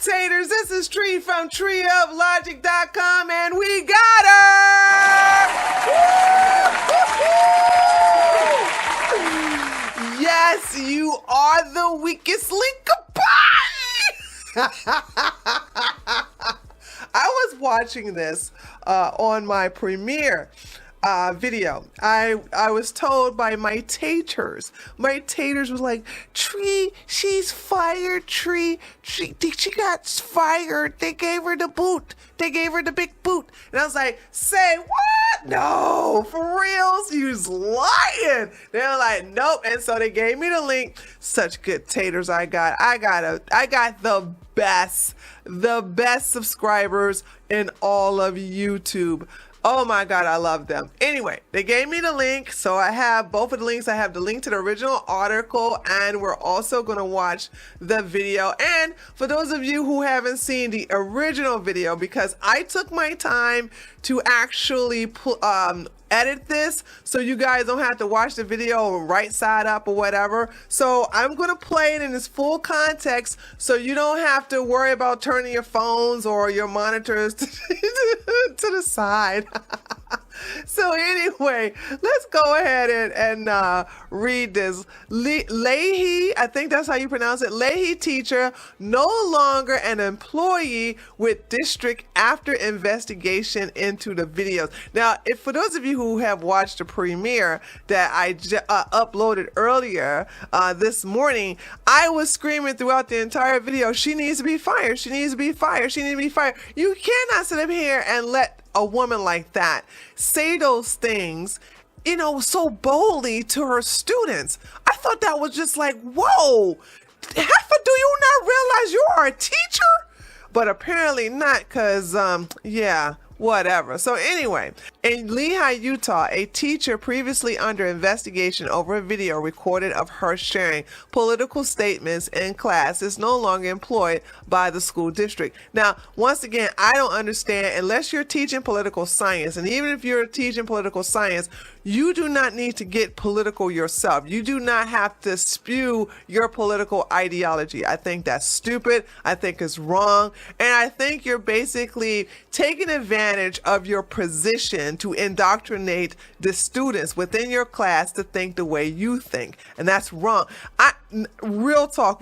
Taters, this is Tree from treeoflogic.com, and we got her! Yes, you are the weakest link of pie! I was watching this on my premiere video. I was told by my taters. My taters was like, Tree, she's fired, Tree. She got fired. They gave her the boot. They gave her the big boot. And I was like, say what? No, for reals? You's lying. They're like, nope. And so they gave me the link. Such good taters I got. I got the best subscribers in all of YouTube. Oh my God, I love them. Anyway, they gave me the link, so I have both of the links. I have the link to the original article, and we're also going to watch the video. And for those of you who haven't seen the original video, because I took my time to actually edit this so you guys don't have to watch the video right side up or whatever. So I'm going to play it in its full context so you don't have to worry about turning your phones or your monitors to the side. So anyway, let's go ahead and read this. Leahy, I think that's how you pronounce it. Leahy teacher no longer an employee with district after investigation into the videos. Now, if for those of you who have watched the premiere that I uploaded earlier this morning, I was screaming throughout the entire video, she needs to be fired. She needs to be fired. She needs to be fired. You cannot sit up here and let a woman like that say those things, you know, so boldly to her students. I thought that was just like, whoa, Heifer, do you not realize you are a teacher? But apparently not, because, yeah, whatever. So anyway, in Lehigh, Utah, a teacher previously under investigation over a video recorded of her sharing political statements in class is no longer employed by the school district. Now, once again, I don't understand, unless you're teaching political science, and even if you're teaching political science, you do not need to get political yourself. You do not have to spew your political ideology. I think that's stupid. I think it's wrong. And I think you're basically taking advantage of your position to indoctrinate the students within your class to think the way you think. And that's wrong. Real talk.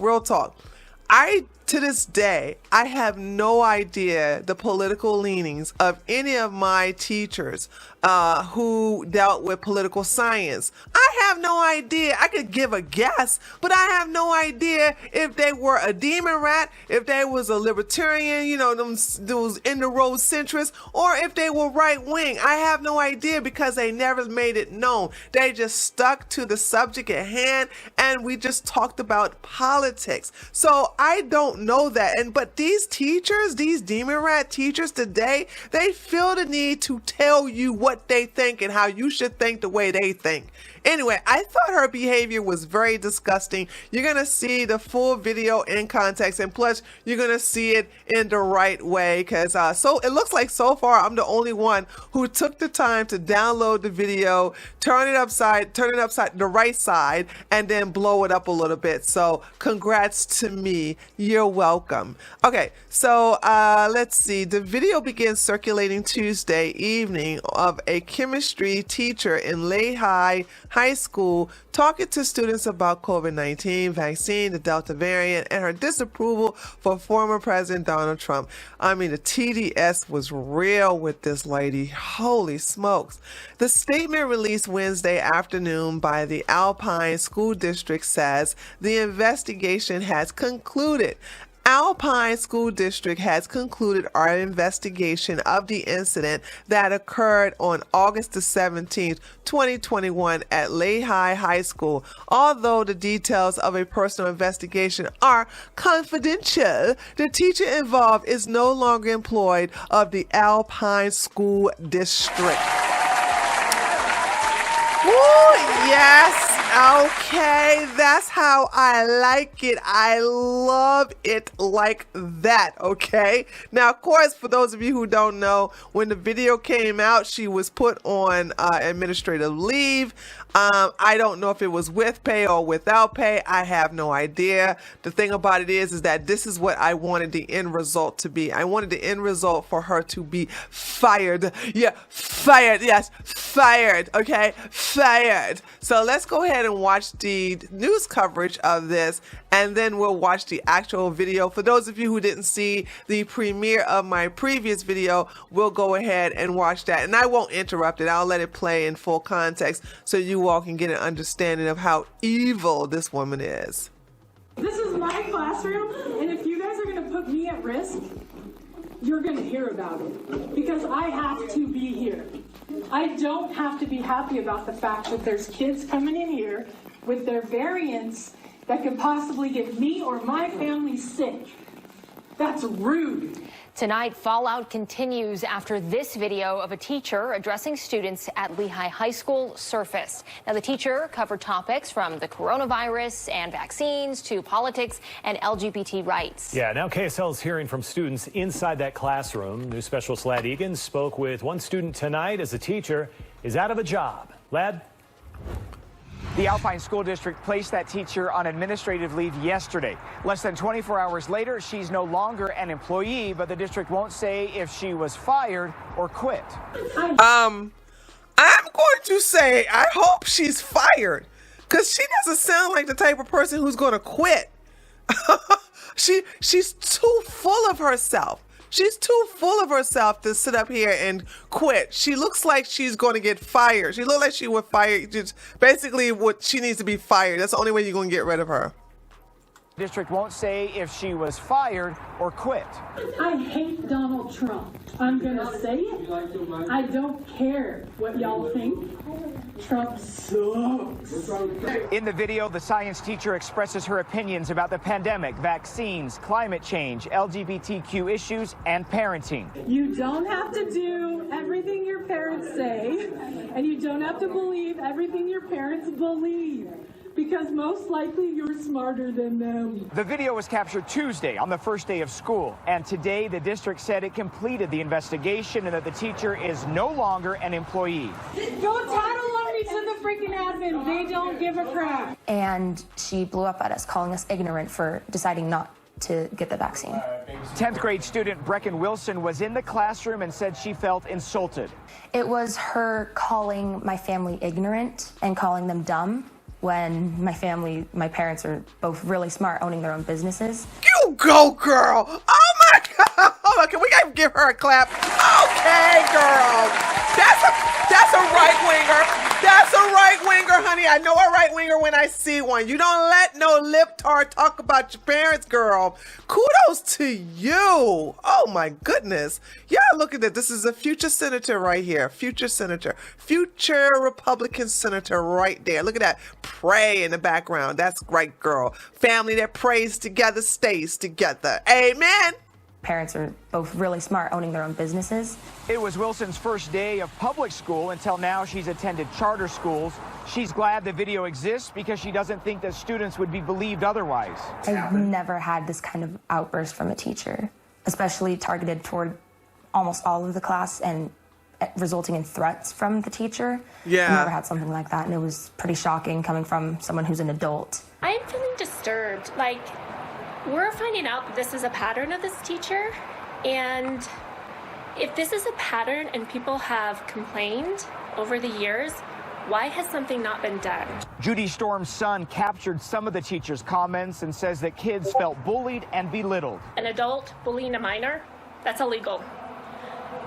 To this day, I have no idea the political leanings of any of my teachers who dealt with political science. I have no idea. I could give a guess, but I have no idea if they were a demon rat, if they was a libertarian, you know, those in the road centrists, or if they were right wing. I have no idea because they never made it known. They just stuck to the subject at hand, and we just talked about politics. So I don't know that. But these teachers, these demon rat teachers today, they feel the need to tell you what they think and how you should think the way they think. Anyway, I thought her behavior was very disgusting. You're going to see the full video in context, and plus you're going to see it in the right way, because so it looks like so far I'm the only one who took the time to download the video, turn it upside the right side, and then blow it up a little bit. So congrats to me. You're welcome. Okay, so let's see. The video begins circulating Tuesday evening of a chemistry teacher in Lehigh High School talking to students about COVID-19 vaccine, the Delta variant, and her disapproval for former President Donald Trump. I mean, the TDS was real with this lady. Holy smokes. The statement released Wednesday afternoon by the Alpine School District says the investigation has concluded. Alpine School District has concluded our investigation of the incident that occurred on August the 17th, 2021 at Lehigh High School. Although the details of a personal investigation are confidential, the teacher involved is no longer employed of the Alpine School District. Ooh, yes. Okay, that's how I like it. I love it like that, okay? Now, of course, for those of you who don't know, when the video came out, she was put on administrative leave. I don't know if it was with pay or without pay. I have no idea. The thing about it is that this is what I wanted the end result to be. I wanted the end result for her to be fired. Yeah, fired. Yes, fired. Okay, fired. So let's go ahead and watch the news coverage of this, and then we'll watch the actual video. For those of you who didn't see the premiere of my previous video, we'll go ahead and watch that. And I won't interrupt it. I'll let it play in full context so you all can get an understanding of how evil this woman is. This is my classroom, and if you guys are going to put me at risk, you're going to hear about it, because I have to be here. I don't have to be happy about the fact that there's kids coming in here with their variants that could possibly get me or my family sick. That's rude. Tonight, fallout continues after this video of a teacher addressing students at Lehigh High School surfaced. Now, the teacher covered topics from the coronavirus and vaccines to politics and LGBT rights. Yeah, now KSL is hearing from students inside that classroom. News specialist Ladd Egan spoke with one student tonight as the teacher is out of a job. Ladd? The Alpine School District placed that teacher on administrative leave yesterday. Less than 24 hours later, she's no longer an employee, but the district won't say if she was fired or quit. I'm going to say I hope she's fired, because she doesn't sound like the type of person who's going to quit. She's too full of herself. She's too full of herself to sit up here and quit. She looks like she's going to get fired. She looks like she would fire. Just basically, what she needs to be fired. That's the only way you're going to get rid of her. District won't say if she was fired or quit. I hate Donald Trump. I'm going to say it. I don't care what y'all think. Trump sucks. In the video, the science teacher expresses her opinions about the pandemic, vaccines, climate change, LGBTQ issues, and parenting. You don't have to do everything your parents say, and you don't have to believe everything your parents believe, because most likely you're smarter than them. The video was captured Tuesday on the first day of school, and today the district said it completed the investigation and that the teacher is no longer an employee. Don't tattle on me to the freaking admin. They don't give a crap. And she blew up at us, calling us ignorant for deciding not to get the vaccine. 10th grade student Brecken Wilson was in the classroom and said she felt insulted. It was her calling my family ignorant and calling them dumb, when my parents are both really smart, owning their own businesses. You go, girl. Oh my God. Oh my God. We gotta give her a clap. Okay, girl. That's a right winger. That's a right winger, honey. I know a right winger when I see one. You don't let no lip tart talk about your parents, girl. Kudos to you. Oh my goodness. Yeah, look at that. This is a future senator right here. Future senator. Future Republican senator right there. Look at that. Pray in the background. That's right, girl. Family that prays together stays together. Amen. Parents are both really smart, owning their own businesses. It was Wilson's first day of public school. Until now, she's attended charter schools. She's glad the video exists because she doesn't think that students would be believed otherwise. I've never had this kind of outburst from a teacher, especially targeted toward almost all of the class and resulting in threats from the teacher. Yeah. I've never had something like that, and it was pretty shocking coming from someone who's an adult. I am feeling disturbed. Like, we're finding out that this is a pattern of this teacher, and if this is a pattern and people have complained over the years, why has something not been done? Judy Storm's son captured some of the teacher's comments and says that kids felt bullied and belittled. An adult bullying a minor, that's illegal.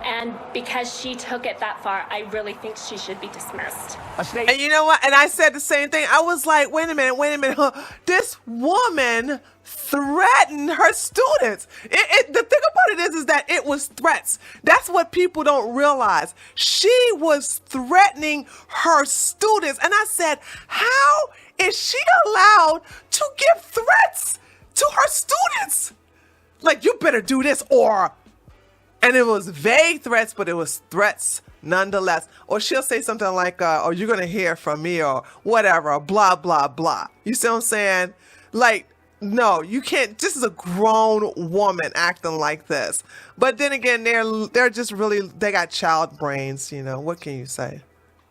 And because she took it that far, I really think she should be dismissed. And you know what? And I said the same thing. I was like, wait a minute. This woman threatened her students. The thing about it is that it was threats. That's what people don't realize. She was threatening her students. And I said, how is she allowed to give threats to her students? Like, you better do this or... And it was vague threats, but it was threats nonetheless. Or she'll say something like, oh, you're going to hear from me or whatever, or blah, blah, blah. You see what I'm saying? Like, no, you can't. This is a grown woman acting like this. But then again, they're just really, they got child brains, you know. What can you say?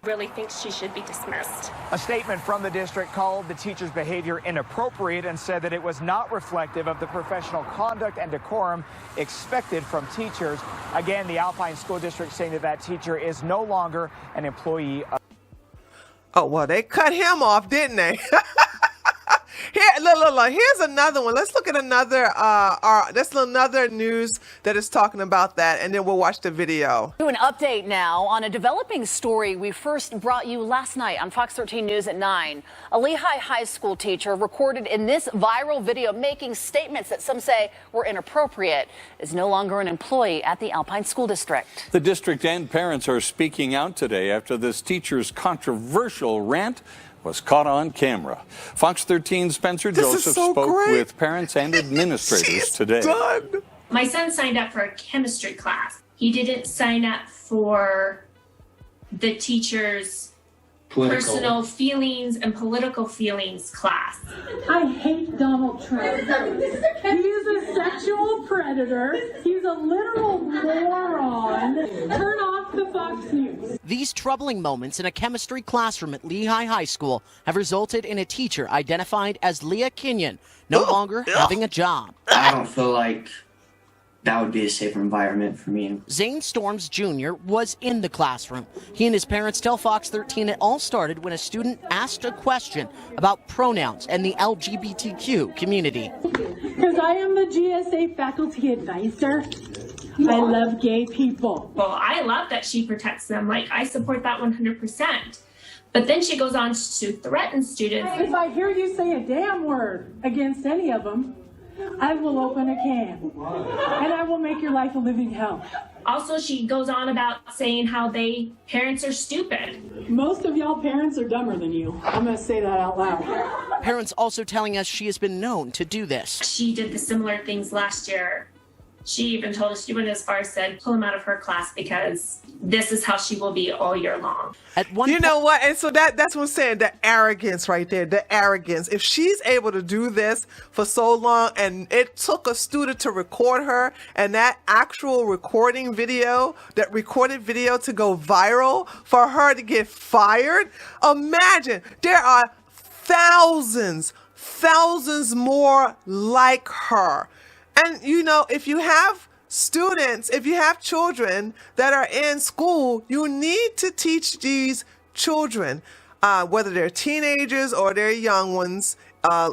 Really thinks she should be dismissed. A statement from the district called the teacher's behavior inappropriate and said that it was not reflective of the professional conduct and decorum expected from teachers. Again, the Alpine School District saying that that teacher is no longer an employee of... Oh, well, they cut him off, didn't they? Here, look, here's another one. Let's look at another, that's another news that is talking about that, and then we'll watch the video. To an update now on a developing story we first brought you last night on Fox 13 News at 9. A Lehigh High School teacher recorded in this viral video making statements that some say were inappropriate is no longer an employee at the Alpine School District. The district and parents are speaking out today after this teacher's controversial rant was caught on camera. Fox 13's Spencer Joseph spoke with parents and administrators today. Done. My son signed up for a chemistry class. He didn't sign up for the teacher's personal feelings and political feelings class. I hate Donald Trump. He's a sexual predator. He's a literal moron. Turn off the Fox News. These troubling moments in a chemistry classroom at Lehigh High School have resulted in a teacher identified as Leah Kenyon no longer having a job. I don't feel like that would be a safer environment for me. Zane Storms Jr. was in the classroom. He and his parents tell Fox 13 it all started when a student asked a question about pronouns and the LGBTQ community. Because I am the GSA faculty advisor. I love gay people. Well, I love that she protects them. Like, I support that 100%. But then she goes on to threaten students. If I hear you say a damn word against any of them, I will open a can, and I will make your life a living hell. Also, she goes on about saying how parents are stupid. Most of y'all parents are dumber than you. I'm going to say that out loud. Parents also telling us she has been known to do this. She did the similar things last year. She even told us, she went as far as said, pull him out of her class because this is how she will be all year long. At one You know what? And so that's what I'm saying, the arrogance right there, the arrogance. If she's able to do this for so long and it took a student to record her and that actual recording video, that recorded video to go viral for her to get fired, imagine there are thousands more like her. And, you know, if you have students, if you have children that are in school, you need to teach these children, whether they're teenagers or they're young ones,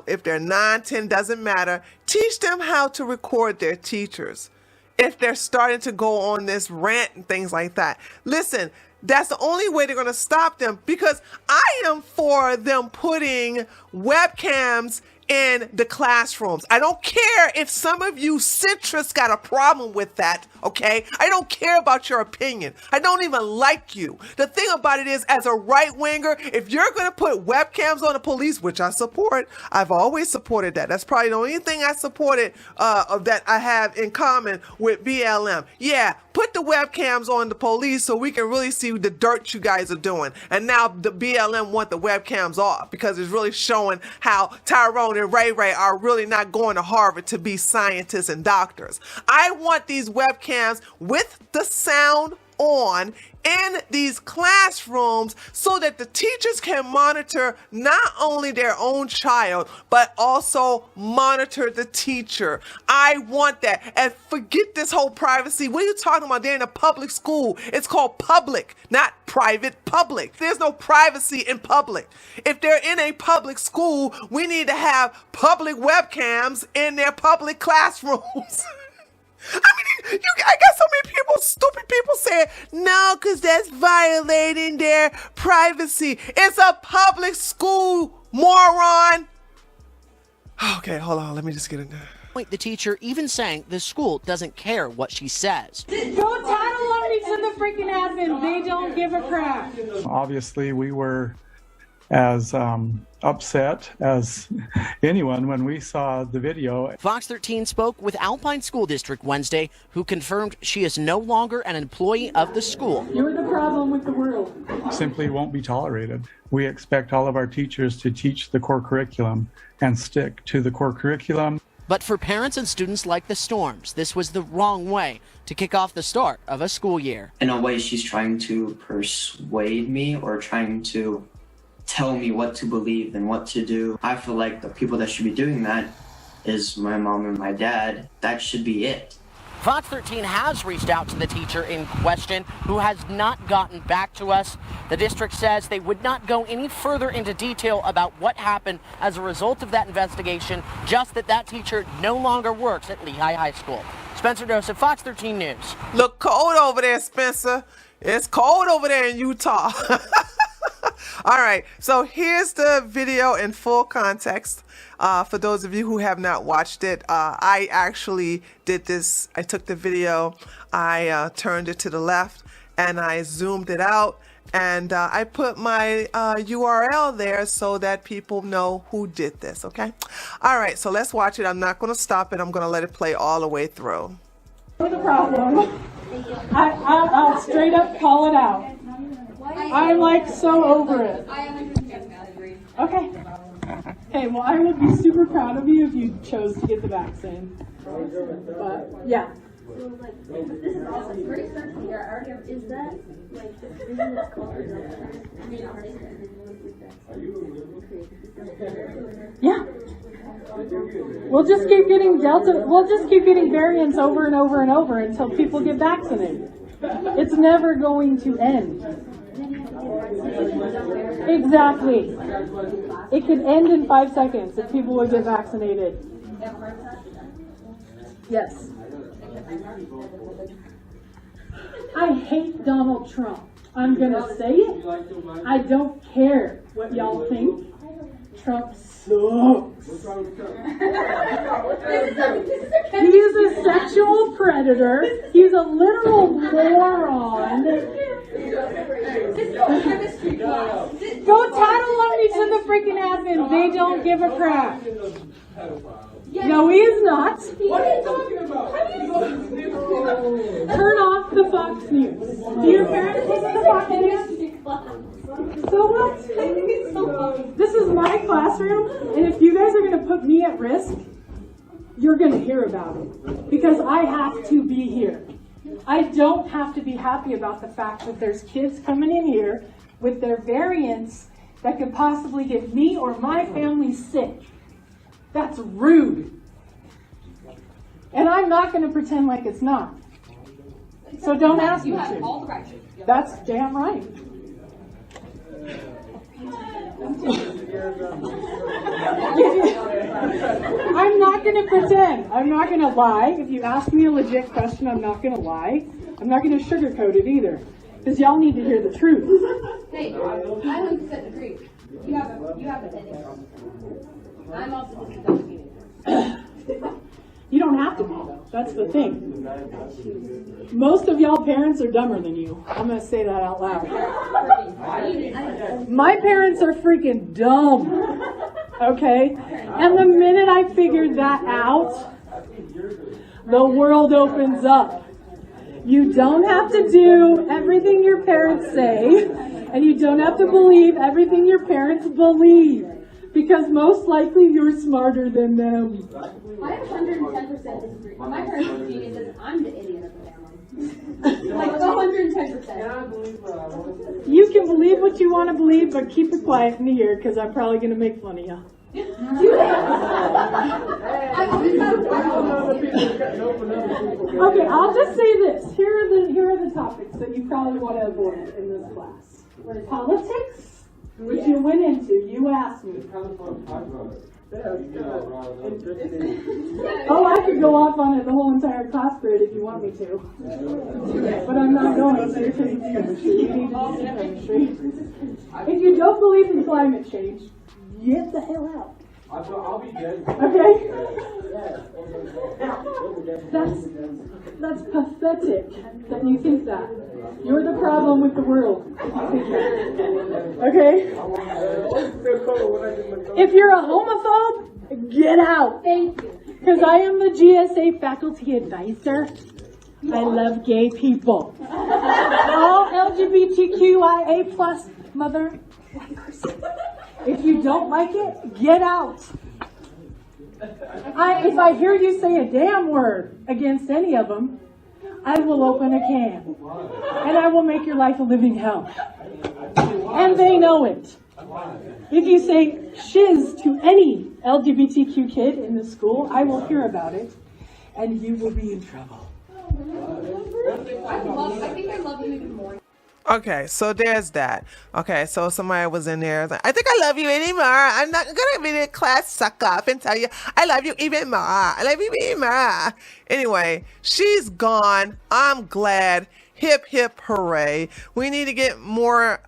if they're 9, 10, doesn't matter, teach them how to record their teachers. If they're starting to go on this rant and things like that. Listen, that's the only way they're going to stop them, because I am for them putting webcams in the classrooms. I don't care if some of you centrists got a problem with that, okay? I don't care about your opinion. I don't even like you. The thing about it is, as a right-winger, if you're going to put webcams on the police, which I support, I've always supported that. That's probably the only thing I supported that I have in common with BLM. Yeah, put the webcams on the police so we can really see the dirt you guys are doing. And now the BLM want the webcams off because it's really showing how Tyrone and Ray Ray are really not going to Harvard to be scientists and doctors. I want these webcams with the sound on in these classrooms so that the teachers can monitor not only their own child, but also monitor the teacher. I want that. And forget this whole privacy. What are you talking about? They're in a public school. It's called public, not private. Public. There's no privacy in public. If they're in a public school, we need to have public webcams in their public classrooms. I mean, I got so many people, stupid people saying, no, because that's violating their privacy. It's a public school, moron. Okay, hold on. Let me just get in there. The teacher even saying the school doesn't care what she says. Go tattle on me to the freaking admin. They don't give a crap. Obviously, we were as upset as anyone when we saw the video. Fox 13 spoke with Alpine School District Wednesday, who confirmed she is no longer an employee of the school. You're the problem with the world. Simply won't be tolerated. We expect all of our teachers to teach the core curriculum and stick to the core curriculum. But for parents and students like the Storms, this was the wrong way to kick off the start of a school year. In a way, she's trying to persuade me or trying to tell me what to believe and what to do. I feel like the people that should be doing that is my mom and my dad. That should be it. Fox 13 has reached out to the teacher in question, who has not gotten back to us. The district says they would not go any further into detail about what happened as a result of that investigation, just that that teacher no longer works at Lehigh High School. Spencer Joseph, Fox 13 News. Look cold over there, Spencer. It's cold over there in Utah. All right, so here's the video in full context. For those of you who have not watched it, I actually did this. I took the video, I turned it to the left, and I zoomed it out, and I put my URL there so that people know who did this, okay? All right, so let's watch it. I'm not going to stop it. I'm going to let it play all the way through. You're the problem. I'll straight up call it out. I'm like so over it. Okay. Okay, well, I would be super proud of you if you chose to get the vaccine. But, yeah. This is awesome. Great start to the year. Is that like the vision that's called? Yeah. We'll just keep getting Delta. We'll just keep getting variants over and over and over until people get vaccinated. It's never going to end. Exactly. It could end in 5 seconds if people would get vaccinated. Yes. I hate Donald Trump. I'm going to say it. I don't care what y'all think. Trump sucks. He is a sexual predator. He's a literal moron. Go tattle on me to the freaking admin. They don't give a crap. No, he is not. What are you talking about? Turn off the Fox News. Do your parents listen to Fox News? So what? This is my classroom, and if you guys are going to put me at risk, you're going to hear about it. Because I have to be here. I don't have to be happy about the fact that there's kids coming in here with their variants that could possibly get me or my family sick. That's rude. And I'm not going to pretend like it's not. So don't ask me to. That's damn right. I'm not going to pretend. I'm not going to lie. If you ask me a legit question, I'm not going to lie. I'm not going to sugarcoat it either. Because y'all need to hear the truth. Hey, I 100% agree. You have an idea. I'm also just a dumb teenager. You don't have to be, though. That's the thing. Most of y'all parents are dumber than you. I'm going to say that out loud. My parents are freaking dumb. Okay? And the minute I figured that out, the world opens up. You don't have to do everything your parents say, and you don't have to believe everything your parents believe. Because most likely you're smarter than them. I 110% disagree. My parents are geniuses. I'm the idiot of the family. Like 110%. You can believe what you want to believe, but keep it quiet in here because I'm probably going to make fun of you. Okay, I'll just say this. Here are the topics that you probably want to avoid in this class. Politics. Which you went into, you asked me. Oh, I could go off on it the whole entire class period if you want me to. But I'm not going to because it's chemistry. You need to do chemistry. If you don't believe in climate change, get the hell out. I'll be dead. Okay? That's pathetic that you think that. You're the problem with the world. Okay? If you're a homophobe, get out. Thank you. Because I am the GSA faculty advisor. I love gay people. All LGBTQIA plus mother. If you don't like it, get out. If I hear you say a damn word against any of them, I will open a can. And I will make your life a living hell. And they know it. If you say shiz to any LGBTQ kid in the school, I will hear about it. And you will be in trouble. I think I love you even more. Okay, so there's that. Okay, so somebody was in there. Like, I think I love you anymore. I'm not gonna be in class suck up and tell you I love you even more. I love you even more. Anyway, she's gone. I'm glad. Hip hip hooray. We need to get more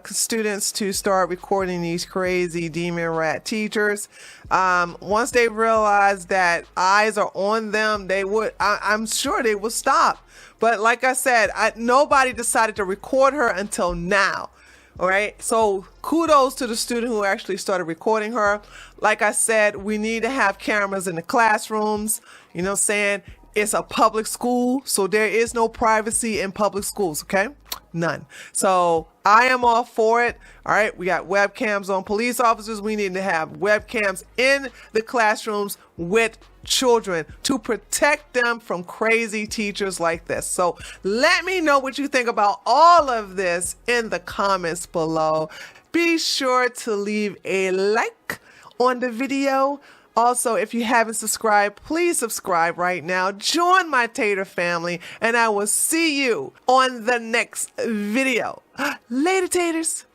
students to start recording these crazy demon rat teachers. Once they realize that eyes are on them, they would, I'm sure they will stop. But like I said, nobody decided to record her until now. All right. So kudos to the student who actually started recording her. Like I said, we need to have cameras in the classrooms. You know what I'm saying? It's a public school, so there is no privacy in public schools, okay? None. So I am all for it. All right, we got webcams on police officers. We need to have webcams in the classrooms with children to protect them from crazy teachers like this. So let me know what you think about all of this in the comments below. Be sure to leave a like on the video. Also, if you haven't subscribed, please subscribe right now. Join my Tater family, and I will see you on the next video. Later, Taters.